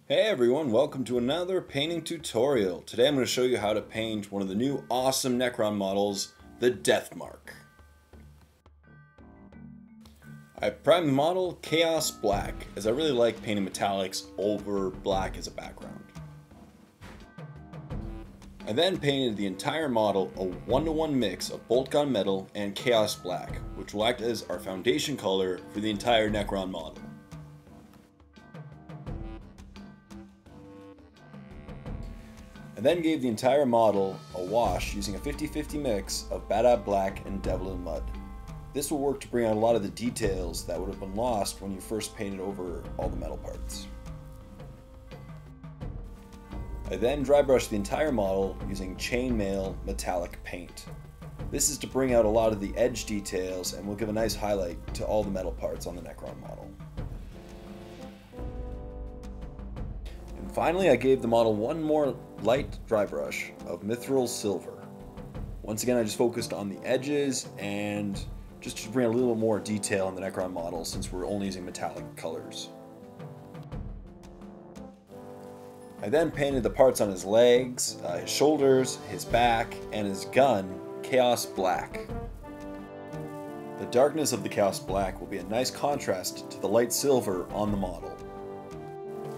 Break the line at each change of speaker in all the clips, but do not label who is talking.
Hey everyone, welcome to another painting tutorial. Today I'm going to show you how to paint one of the new awesome Necron models, the Deathmark. I primed the model Chaos Black, as I really like painting metallics over black as a background. I then painted the entire model a 1-to-1 mix of Boltgun metal and Chaos Black, which will act as our foundation color for the entire Necron model. I then gave the entire model a wash using a 50-50 mix of Badab Black and Devlan mud. This will work to bring out a lot of the details that would have been lost when you first painted over all the metal parts. I then dry brushed the entire model using Chainmail metallic paint. This is to bring out a lot of the edge details and will give a nice highlight to all the metal parts on the Necron model. And finally, I gave the model one more light dry brush of Mithril Silver. Once again, I just focused on the edges and just to bring a little more detail in the Necron model since we're only using metallic colors. I then painted the parts on his legs, his shoulders, his back, and his gun Chaos Black. The darkness of the Chaos Black will be a nice contrast to the light silver on the model.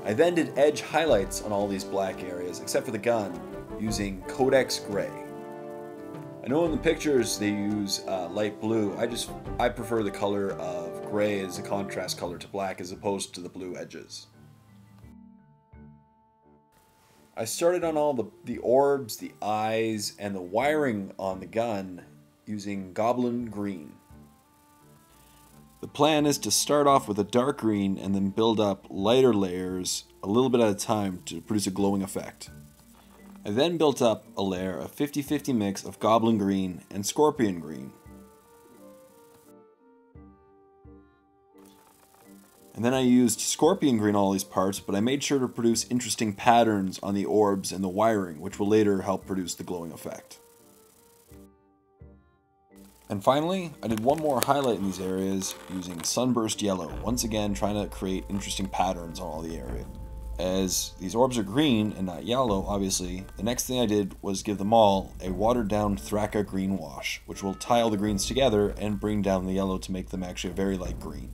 I then did edge highlights on all these black areas except for the gun using Codex Gray. I know in the pictures they use light blue. I prefer the color of gray as a contrast color to black as opposed to the blue edges. I started on all the orbs, the eyes, and the wiring on the gun using Goblin green. The plan is to start off with a dark green and then build up lighter layers a little bit at a time to produce a glowing effect. I then built up a layer of 50-50 mix of Goblin green and Scorpion green. And then I used Scorpion green on all these parts, but I made sure to produce interesting patterns on the orbs and the wiring, which will later help produce the glowing effect. And finally, I did one more highlight in these areas using Sunburst yellow, once again trying to create interesting patterns on all the area. As these orbs are green and not yellow, obviously, the next thing I did was give them all a watered down Thracka green wash, which will tie all the greens together and bring down the yellow to make them actually a very light green.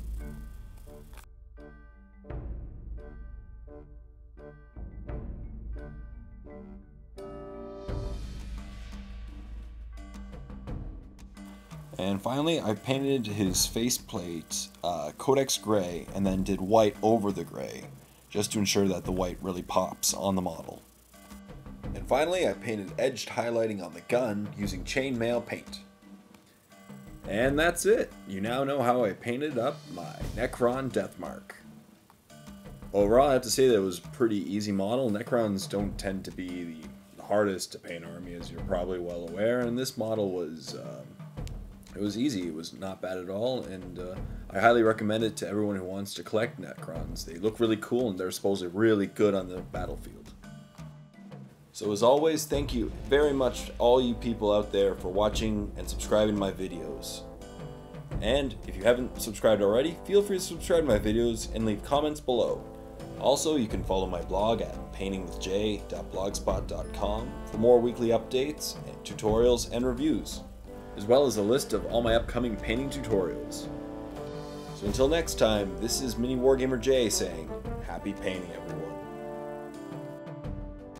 And finally, I painted his faceplate Codex Gray and then did white over the gray, just to ensure that the white really pops on the model. And finally, I painted edged highlighting on the gun using Chainmail paint. And that's it! You now know how I painted up my Necron Deathmark. Overall, I have to say that it was a pretty easy model. Necrons don't tend to be the hardest to paint army, as you're probably well aware, and this model was it was easy, it was not bad at all, and I highly recommend it to everyone who wants to collect Necrons. They look really cool and they're supposedly really good on the battlefield. So as always, thank you very much all you people out there for watching and subscribing to my videos. And if you haven't subscribed already, feel free to subscribe to my videos and leave comments below. Also, you can follow my blog at paintingwithj.blogspot.com for more weekly updates, and tutorials, and reviews, as well as a list of all my upcoming painting tutorials. So until next time, this is Miniwargamer J saying, happy painting everyone.